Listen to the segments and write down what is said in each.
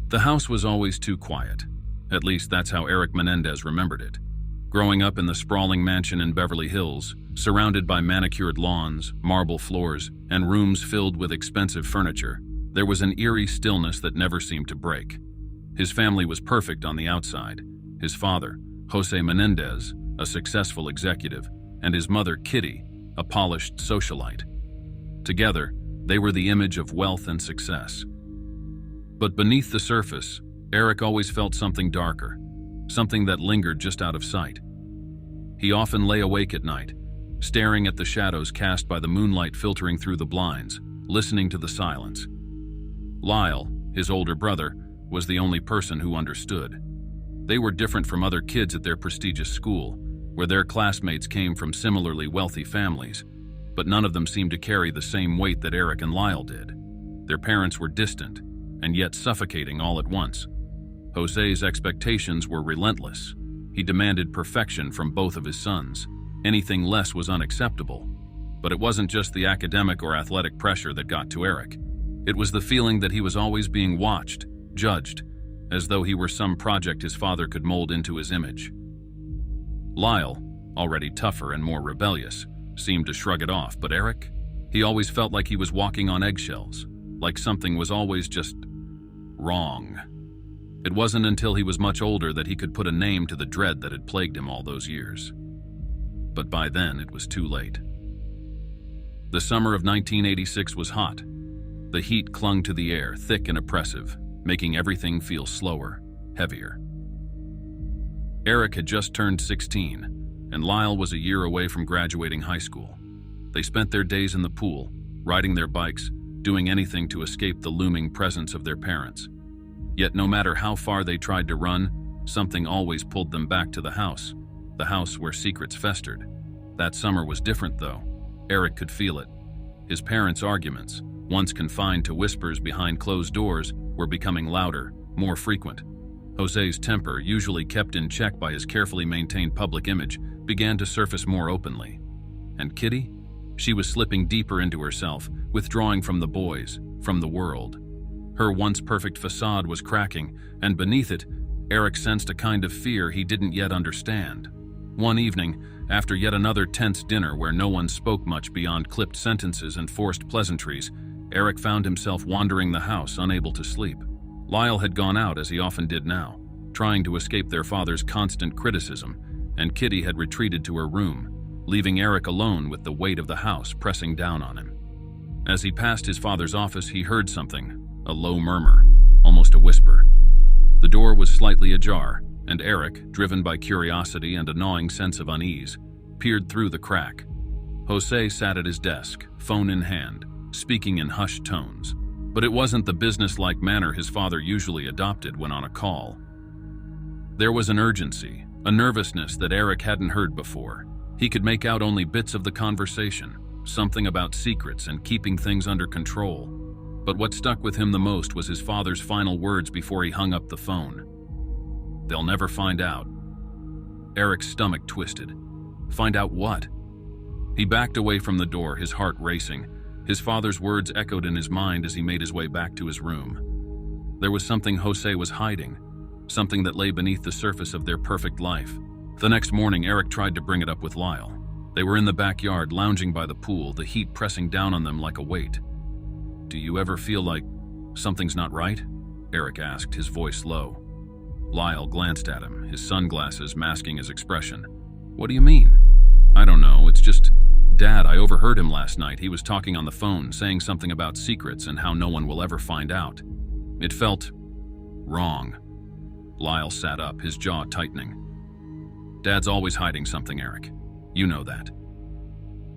The house was always too quiet. At least that's how Eric Menendez remembered it. Growing up in the sprawling mansion in Beverly Hills, surrounded by manicured lawns, marble floors, and rooms filled with expensive furniture, there was an eerie stillness that never seemed to break. His family was perfect on the outside. His father, Jose Menendez, a successful executive, and his mother, Kitty, a polished socialite. Together, they were the image of wealth and success. But beneath the surface, Eric always felt something darker, something that lingered just out of sight. He often lay awake at night, staring at the shadows cast by the moonlight filtering through the blinds, listening to the silence. Lyle, his older brother, was the only person who understood. They were different from other kids at their prestigious school, where their classmates came from similarly wealthy families, but none of them seemed to carry the same weight that Eric and Lyle did. Their parents were distant, and yet suffocating all at once. Jose's expectations were relentless. He demanded perfection from both of his sons. Anything less was unacceptable. But it wasn't just the academic or athletic pressure that got to Eric. It was the feeling that he was always being watched, judged, as though he were some project his father could mold into his image. Lyle, already tougher and more rebellious, seemed to shrug it off, but Eric, he always felt like he was walking on eggshells, like something was always just wrong. It wasn't until he was much older that he could put a name to the dread that had plagued him all those years. But by then, it was too late. The summer of 1986 was hot. The heat clung to the air, thick and oppressive, making everything feel slower, heavier. Eric had just turned 16, and Lyle was a year away from graduating high school. They spent their days in the pool, riding their bikes, doing anything to escape the looming presence of their parents. Yet no matter how far they tried to run, something always pulled them back to the house where secrets festered. That summer was different, though. Eric could feel it. His parents' arguments, once confined to whispers behind closed doors, were becoming louder, more frequent. Jose's temper, usually kept in check by his carefully maintained public image, began to surface more openly. And Kitty? She was slipping deeper into herself, withdrawing from the boys, from the world. Her once perfect facade was cracking, and beneath it, Eric sensed a kind of fear he didn't yet understand. One evening, after yet another tense dinner where no one spoke much beyond clipped sentences and forced pleasantries, Eric found himself wandering the house, unable to sleep. Lyle had gone out, as he often did now, trying to escape their father's constant criticism, and Kitty had retreated to her room, leaving Eric alone with the weight of the house pressing down on him. As he passed his father's office, he heard something. A low murmur, almost a whisper. The door was slightly ajar, and Eric, driven by curiosity and a gnawing sense of unease, peered through the crack. Jose sat at his desk, phone in hand, speaking in hushed tones. But it wasn't the businesslike manner his father usually adopted when on a call. There was an urgency, a nervousness that Eric hadn't heard before. He could make out only bits of the conversation, something about secrets and keeping things under control. But what stuck with him the most was his father's final words before he hung up the phone. "They'll never find out." Eric's stomach twisted. Find out what? He backed away from the door, his heart racing. His father's words echoed in his mind as he made his way back to his room. There was something Jose was hiding, something that lay beneath the surface of their perfect life. The next morning, Eric tried to bring it up with Lyle. They were in the backyard, lounging by the pool, the heat pressing down on them like a weight. "Do you ever feel like something's not right?" Eric asked, his voice low. Lyle glanced at him, his sunglasses masking his expression. "What do you mean?" "I don't know, it's just, Dad, I overheard him last night. He was talking on the phone, saying something about secrets and how no one will ever find out. It felt wrong." Lyle sat up, his jaw tightening. "Dad's always hiding something, Eric. You know that.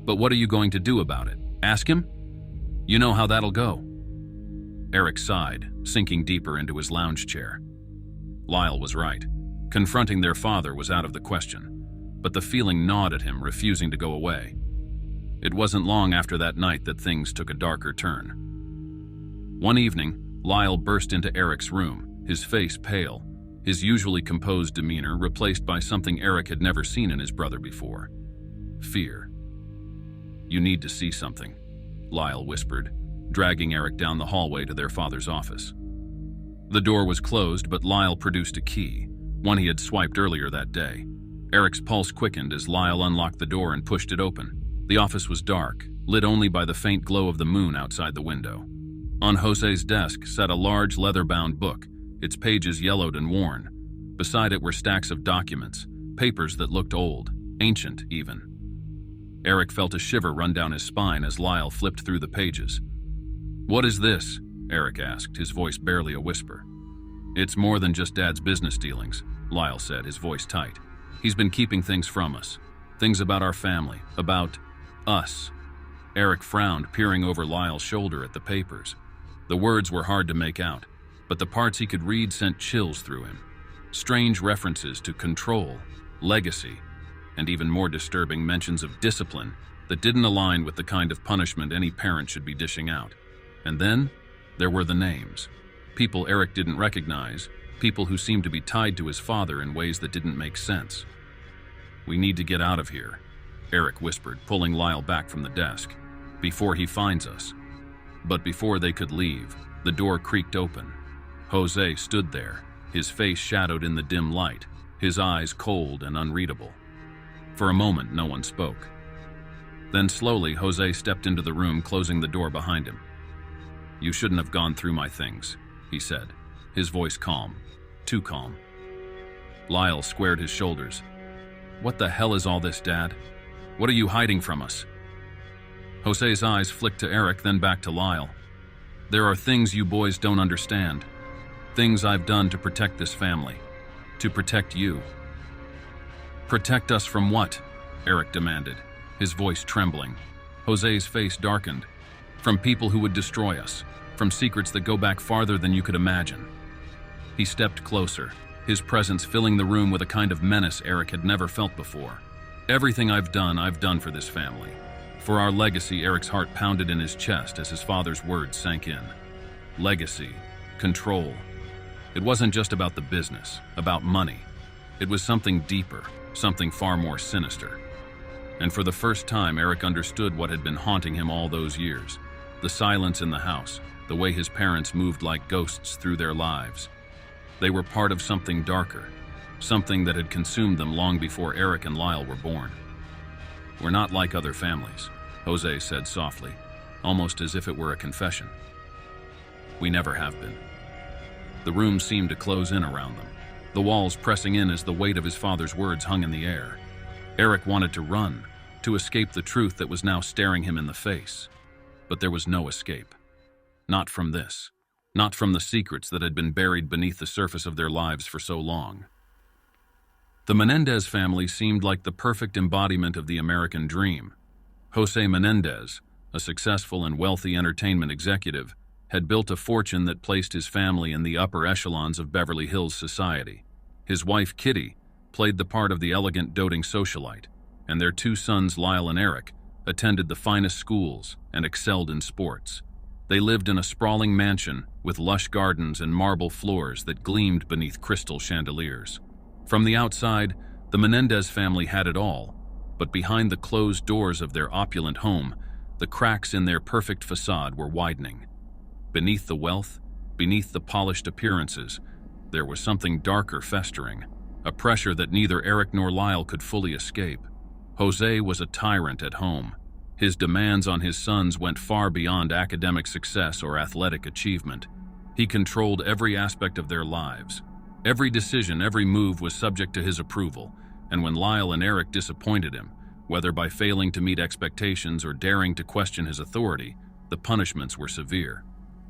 But what are you going to do about it? Ask him? You know how that'll go." Eric sighed, sinking deeper into his lounge chair. Lyle was right. Confronting their father was out of the question, but the feeling gnawed at him, refusing to go away. It wasn't long after that night that things took a darker turn. One evening, Lyle burst into Eric's room, his face pale, his usually composed demeanor replaced by something Eric had never seen in his brother before. Fear. "You need to see something," Lyle whispered, dragging Eric down the hallway to their father's office. The door was closed, but Lyle produced a key, one he had swiped earlier that day. Eric's pulse quickened as Lyle unlocked the door and pushed it open. The office was dark, lit only by the faint glow of the moon outside the window. On Jose's desk sat a large leather-bound book, its pages yellowed and worn. Beside it were stacks of documents, papers that looked old, ancient even. Eric felt a shiver run down his spine as Lyle flipped through the pages. "What is this?" Eric asked, his voice barely a whisper. "It's more than just Dad's business dealings," Lyle said, his voice tight. "He's been keeping things from us. Things about our family, about us." Eric frowned, peering over Lyle's shoulder at the papers. The words were hard to make out, but the parts he could read sent chills through him. Strange references to control, legacy, and even more disturbing mentions of discipline that didn't align with the kind of punishment any parent should be dishing out. And then, there were the names. People Eric didn't recognize, people who seemed to be tied to his father in ways that didn't make sense. "We need to get out of here," Eric whispered, pulling Lyle back from the desk, "before he finds us." But before they could leave, the door creaked open. Jose stood there, his face shadowed in the dim light, his eyes cold and unreadable. For a moment, no one spoke. Then slowly, Jose stepped into the room, closing the door behind him. "You shouldn't have gone through my things," he said, his voice calm, too calm. Lyle squared his shoulders. "What the hell is all this, Dad? What are you hiding from us?" Jose's eyes flicked to Eric, then back to Lyle. "There are things you boys don't understand. Things I've done to protect this family. To protect you." "Protect us from what?" Eric demanded, his voice trembling. Jose's face darkened. "From people who would destroy us. From secrets that go back farther than you could imagine." He stepped closer, his presence filling the room with a kind of menace Eric had never felt before. "Everything I've done for this family. For our legacy." Eric's heart pounded in his chest as his father's words sank in. Legacy. Control. It wasn't just about the business, about money. It was something deeper, something far more sinister. And for the first time, Eric understood what had been haunting him all those years. The silence in the house, the way his parents moved like ghosts through their lives. They were part of something darker, something that had consumed them long before Eric and Lyle were born. "We're not like other families," Jose said softly, almost as if it were a confession. "We never have been." The room seemed to close in around them, the walls pressing in as the weight of his father's words hung in the air. Eric wanted to run, to escape the truth that was now staring him in the face. But there was no escape. Not from this. Not from the secrets that had been buried beneath the surface of their lives for so long. The Menendez family seemed like the perfect embodiment of the American dream. Jose Menendez, a successful and wealthy entertainment executive, had built a fortune that placed his family in the upper echelons of Beverly Hills society. His wife, Kitty, played the part of the elegant, doting socialite, and their two sons, Lyle and Eric, attended the finest schools and excelled in sports. They lived in a sprawling mansion with lush gardens and marble floors that gleamed beneath crystal chandeliers. From the outside, the Menendez family had it all, but behind the closed doors of their opulent home, the cracks in their perfect facade were widening. Beneath the wealth, beneath the polished appearances, there was something darker festering, a pressure that neither Eric nor Lyle could fully escape. Jose was a tyrant at home. His demands on his sons went far beyond academic success or athletic achievement. He controlled every aspect of their lives. Every decision, every move was subject to his approval, and when Lyle and Eric disappointed him, whether by failing to meet expectations or daring to question his authority, the punishments were severe.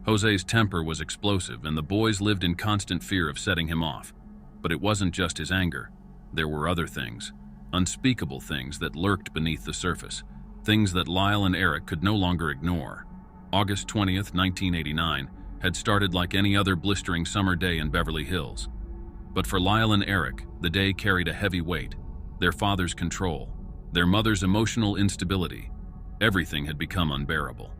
Jose's temper was explosive, and the boys lived in constant fear of setting him off. But it wasn't just his anger. There were other things, unspeakable things that lurked beneath the surface, things that Lyle and Eric could no longer ignore. August 20th, 1989, had started like any other blistering summer day in Beverly Hills. But for Lyle and Eric, the day carried a heavy weight. Their father's control, their mother's emotional instability, everything had become unbearable.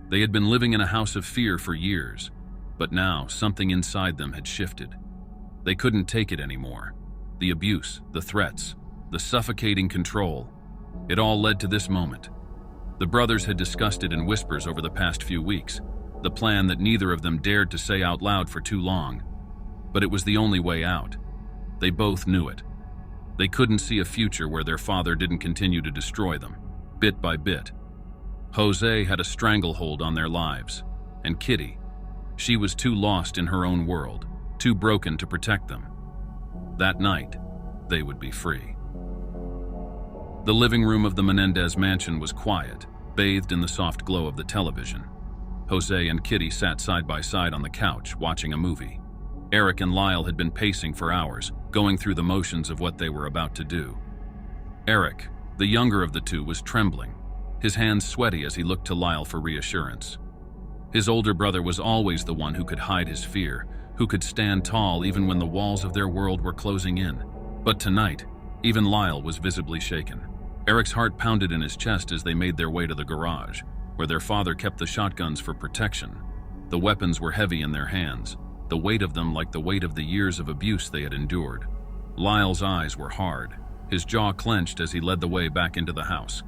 They had been living in a house of fear for years, but now something inside them had shifted. They couldn't take it anymore. The abuse, the threats, the suffocating control, it all led to this moment. The brothers had discussed it in whispers over the past few weeks, the plan that neither of them dared to say out loud for too long. But it was the only way out. They both knew it. They couldn't see a future where their father didn't continue to destroy them, bit by bit. Jose had a stranglehold on their lives, and Kitty, she was too lost in her own world, too broken to protect them. That night, they would be free. The living room of the Menendez mansion was quiet, bathed in the soft glow of the television. Jose and Kitty sat side by side on the couch, watching a movie. Eric and Lyle had been pacing for hours, going through the motions of what they were about to do. Eric, the younger of the two, was trembling, his hands sweaty as he looked to Lyle for reassurance. His older brother was always the one who could hide his fear, who could stand tall even when the walls of their world were closing in. But tonight, even Lyle was visibly shaken. Eric's heart pounded in his chest as they made their way to the garage, where their father kept the shotguns for protection. The weapons were heavy in their hands, the weight of them like the weight of the years of abuse they had endured. Lyle's eyes were hard, his jaw clenched as he led the way back into the house.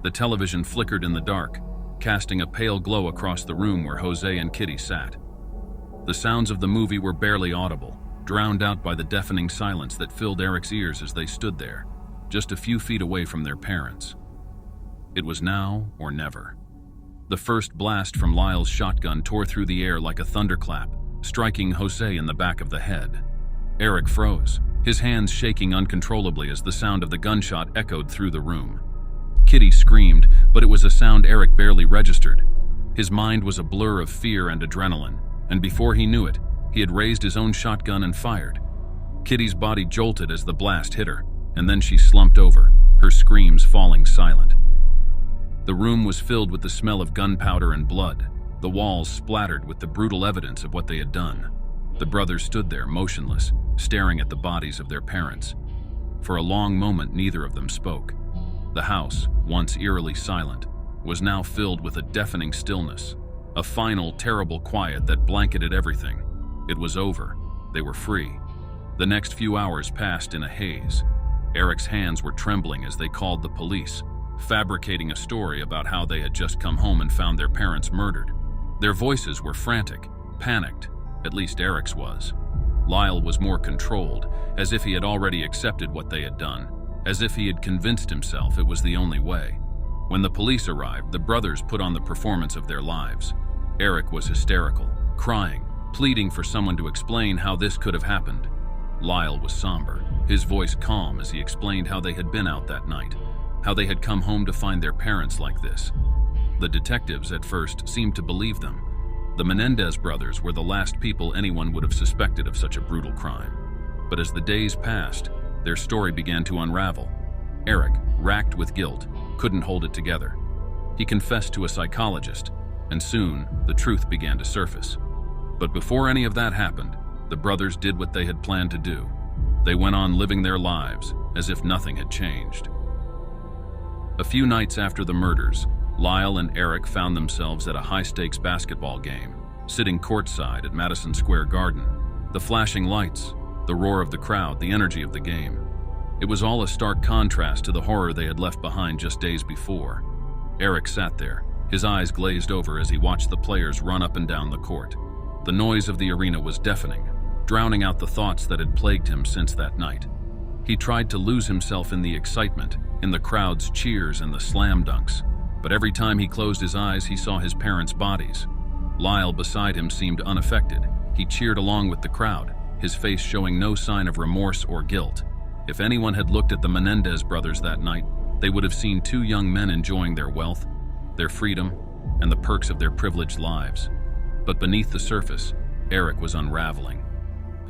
The television flickered in the dark, casting a pale glow across the room where Jose and Kitty sat. The sounds of the movie were barely audible, drowned out by the deafening silence that filled Eric's ears as they stood there, just a few feet away from their parents. It was now or never. The first blast from Lyle's shotgun tore through the air like a thunderclap, striking Jose in the back of the head. Eric froze, his hands shaking uncontrollably as the sound of the gunshot echoed through the room. Kitty screamed, but it was a sound Eric barely registered. His mind was a blur of fear and adrenaline, and before he knew it, he had raised his own shotgun and fired. Kitty's body jolted as the blast hit her, and then she slumped over, her screams falling silent. The room was filled with the smell of gunpowder and blood, the walls splattered with the brutal evidence of what they had done. The brothers stood there, motionless, staring at the bodies of their parents. For a long moment, neither of them spoke. The house, once eerily silent, was now filled with a deafening stillness, a final, terrible quiet that blanketed everything. It was over. They were free. The next few hours passed in a haze. Eric's hands were trembling as they called the police, fabricating a story about how they had just come home and found their parents murdered. Their voices were frantic, panicked, at least Eric's was. Lyle was more controlled, as if he had already accepted what they had done, as if he had convinced himself it was the only way. When the police arrived, the brothers put on the performance of their lives. Eric was hysterical, crying, pleading for someone to explain how this could have happened. Lyle was somber, his voice calm as he explained how they had been out that night, how they had come home to find their parents like this. The detectives at first seemed to believe them. The Menendez brothers were the last people anyone would have suspected of such a brutal crime. But as the days passed, their story began to unravel. Eric, racked with guilt, couldn't hold it together. He confessed to a psychologist, and soon the truth began to surface. But before any of that happened, the brothers did what they had planned to do. They went on living their lives as if nothing had changed. A few nights after the murders, Lyle and Eric found themselves at a high-stakes basketball game, sitting courtside at Madison Square Garden. The flashing lights, the roar of the crowd, the energy of the game. It was all a stark contrast to the horror they had left behind just days before. Eric sat there, his eyes glazed over as he watched the players run up and down the court. The noise of the arena was deafening, drowning out the thoughts that had plagued him since that night. He tried to lose himself in the excitement, in the crowd's cheers and the slam dunks, but every time he closed his eyes, he saw his parents' bodies. Lyle beside him seemed unaffected. He cheered along with the crowd, his face showing no sign of remorse or guilt. If anyone had looked at the Menendez brothers that night, they would have seen two young men enjoying their wealth, their freedom, and the perks of their privileged lives. But beneath the surface, Eric was unraveling.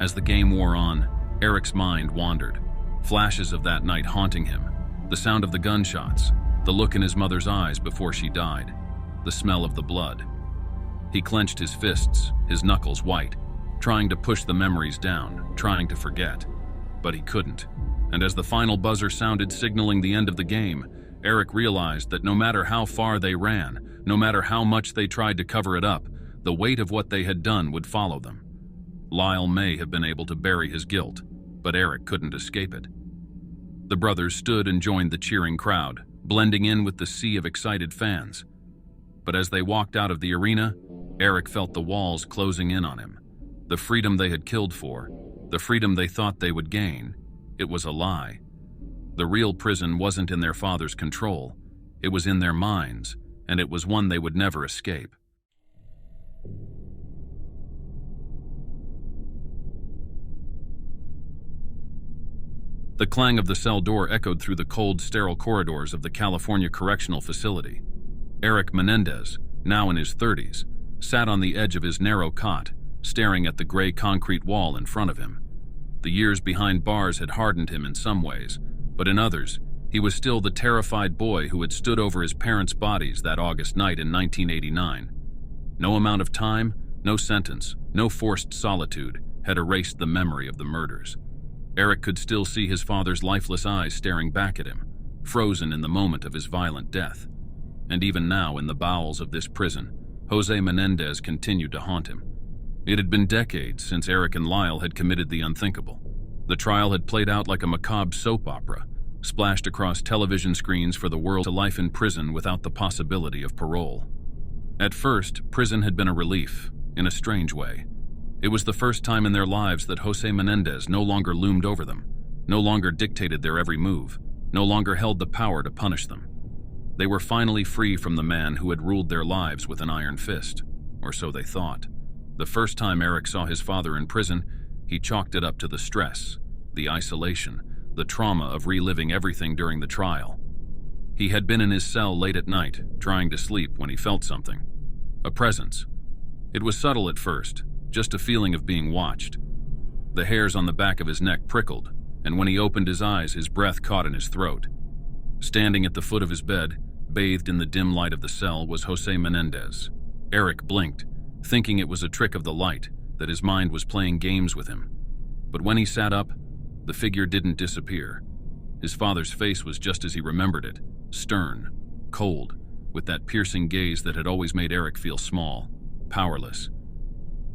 As the game wore on, Eric's mind wandered, flashes of that night haunting him, the sound of the gunshots, the look in his mother's eyes before she died, the smell of the blood. He clenched his fists, his knuckles white, trying to push the memories down, trying to forget. But he couldn't. And as the final buzzer sounded signaling the end of the game, Eric realized that no matter how far they ran, no matter how much they tried to cover it up, the weight of what they had done would follow them. Lyle may have been able to bury his guilt, but Eric couldn't escape it. The brothers stood and joined the cheering crowd, blending in with the sea of excited fans. But as they walked out of the arena, Eric felt the walls closing in on him. The freedom they had killed for, the freedom they thought they would gain, it was a lie. The real prison wasn't in their father's control. It was in their minds, and it was one they would never escape. The clang of the cell door echoed through the cold, sterile corridors of the California Correctional Facility. Eric Menendez, now in his 30s, sat on the edge of his narrow cot, staring at the gray concrete wall in front of him. The years behind bars had hardened him in some ways, but in others, he was still the terrified boy who had stood over his parents' bodies that August night in 1989. No amount of time, no sentence, no forced solitude had erased the memory of the murders. Eric could still see his father's lifeless eyes staring back at him, frozen in the moment of his violent death. And even now, in the bowels of this prison, Jose Menendez continued to haunt him. It had been decades since Eric and Lyle had committed the unthinkable. The trial had played out like a macabre soap opera, splashed across television screens for the world to life in prison without the possibility of parole. At first, prison had been a relief, in a strange way. It was the first time in their lives that Jose Menendez no longer loomed over them, no longer dictated their every move, no longer held the power to punish them. They were finally free from the man who had ruled their lives with an iron fist, or so they thought. The first time Eric saw his father in prison, he chalked it up to the stress, the isolation, the trauma of reliving everything during the trial. He had been in his cell late at night, trying to sleep when he felt something. A presence. It was subtle at first, just a feeling of being watched. The hairs on the back of his neck prickled, and when he opened his eyes, his breath caught in his throat. Standing at the foot of his bed, bathed in the dim light of the cell, was Jose Menendez. Eric blinked, thinking it was a trick of the light, that his mind was playing games with him. But when he sat up, the figure didn't disappear. His father's face was just as he remembered it, stern, cold, with that piercing gaze that had always made Eric feel small, powerless.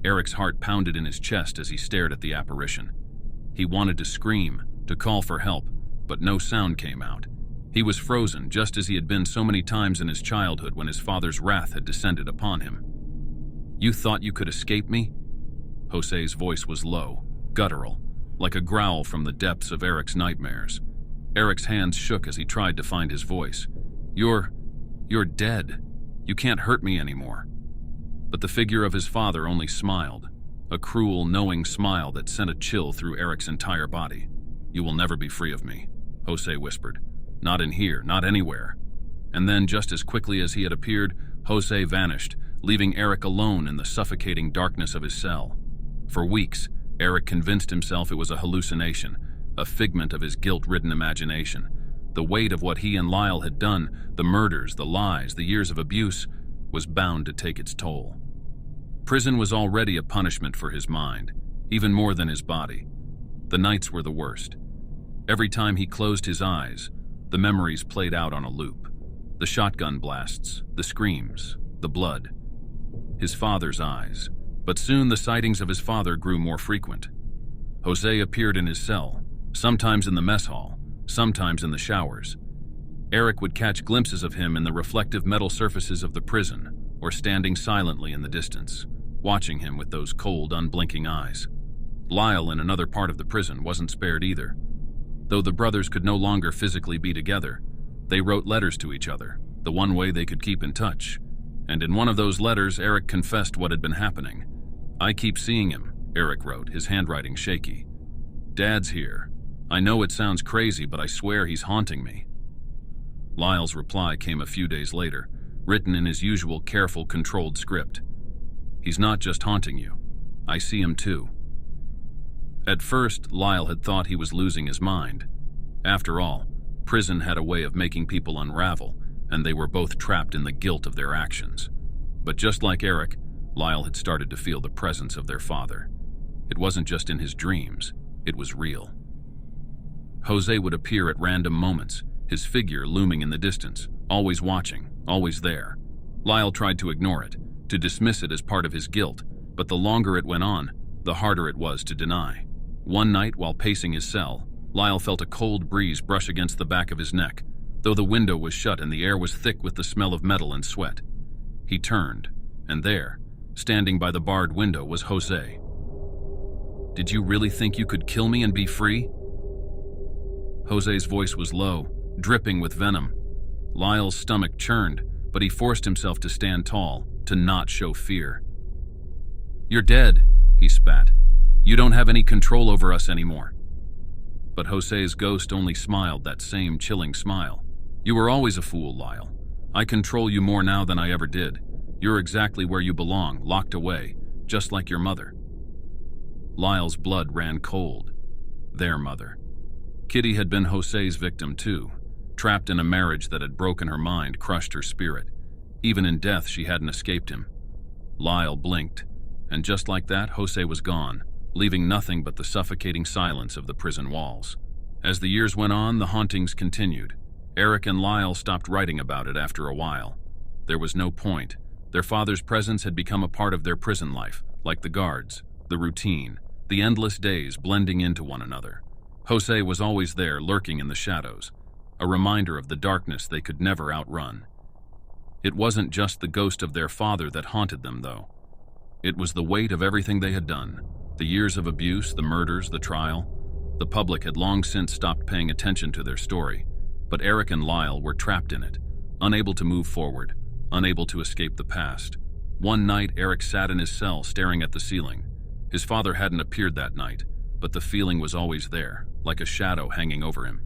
Eric's heart pounded in his chest as he stared at the apparition. He wanted to scream, to call for help, but no sound came out. He was frozen, just as he had been so many times in his childhood when his father's wrath had descended upon him. "You thought you could escape me?" Jose's voice was low, guttural, like a growl from the depths of Eric's nightmares. Eric's hands shook as he tried to find his voice. You're dead. You can't hurt me anymore." But the figure of his father only smiled, a cruel, knowing smile that sent a chill through Eric's entire body. "You will never be free of me," Jose whispered. "Not in here, not anywhere." And then, just as quickly as he had appeared, Jose vanished, leaving Eric alone in the suffocating darkness of his cell. For weeks, Eric convinced himself it was a hallucination, a figment of his guilt-ridden imagination. The weight of what he and Lyle had done, the murders, the lies, the years of abuse, was bound to take its toll. Prison was already a punishment for his mind, even more than his body. The nights were the worst. Every time he closed his eyes, the memories played out on a loop. The shotgun blasts, the screams, the blood. His father's eyes. But soon the sightings of his father grew more frequent. Jose appeared in his cell, sometimes in the mess hall, sometimes in the showers. Eric would catch glimpses of him in the reflective metal surfaces of the prison, or standing silently in the distance, watching him with those cold, unblinking eyes. Lyle, in another part of the prison, wasn't spared either. Though the brothers could no longer physically be together, they wrote letters to each other, the one way they could keep in touch. And in one of those letters, Eric confessed what had been happening. "I keep seeing him," Eric wrote, his handwriting shaky. "Dad's here. I know it sounds crazy, but I swear he's haunting me." Lyle's reply came a few days later, written in his usual careful, controlled script. "He's not just haunting you. I see him too." At first, Lyle had thought he was losing his mind. After all, prison had a way of making people unravel, and they were both trapped in the guilt of their actions. But just like Eric, Lyle had started to feel the presence of their father. It wasn't just in his dreams, it was real. Jose would appear at random moments, his figure looming in the distance, always watching, always there. Lyle tried to ignore it, to dismiss it as part of his guilt, but the longer it went on, the harder it was to deny. One night, while pacing his cell, Lyle felt a cold breeze brush against the back of his neck, though the window was shut and the air was thick with the smell of metal and sweat. He turned, and there, Standing by the barred window was Jose. "Did you really think you could kill me and be free?" Jose's voice was low, dripping with venom. Lyle's stomach churned, but he forced himself to stand tall, to not show fear. "You're dead," he spat. "You don't have any control over us anymore." But Jose's ghost only smiled that same chilling smile. "You were always a fool, Lyle. I control you more now than I ever did. You're exactly where you belong, locked away, just like your mother." Lyle's blood ran cold. Their mother. Kitty had been Jose's victim too, trapped in a marriage that had broken her mind, crushed her spirit. Even in death, she hadn't escaped him. Lyle blinked, and just like that, Jose was gone, leaving nothing but the suffocating silence of the prison walls. As the years went on, the hauntings continued. Eric and Lyle stopped writing about it after a while. There was no point. Their father's presence had become a part of their prison life, like the guards, the routine, the endless days blending into one another. Jose was always there, lurking in the shadows, a reminder of the darkness they could never outrun. It wasn't just the ghost of their father that haunted them, though. It was the weight of everything they had done, the years of abuse, the murders, the trial. The public had long since stopped paying attention to their story, but Eric and Lyle were trapped in it, unable to move forward, unable to escape the past. One night, Eric sat in his cell staring at the ceiling. His father hadn't appeared that night, but the feeling was always there, like a shadow hanging over him.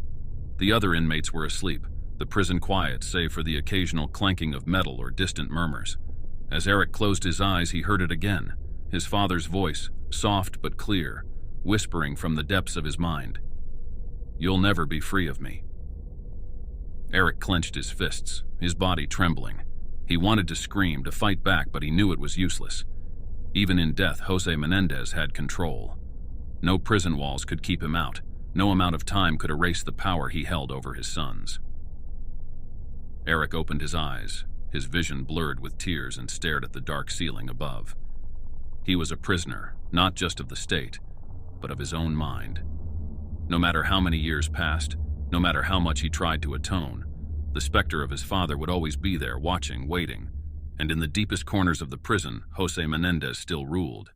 The other inmates were asleep, the prison quiet save for the occasional clanking of metal or distant murmurs. As Eric closed his eyes, he heard it again, his father's voice, soft but clear, whispering from the depths of his mind. "You'll never be free of me." Eric clenched his fists, his body trembling. He wanted to scream, to fight back, but he knew it was useless. Even in death, Jose Menendez had control. No prison walls could keep him out. No amount of time could erase the power he held over his sons. Eric opened his eyes, his vision blurred with tears, and stared at the dark ceiling above. He was a prisoner, not just of the state, but of his own mind. No matter how many years passed, no matter how much he tried to atone, the specter of his father would always be there, watching, waiting. And in the deepest corners of the prison, Jose Menendez still ruled.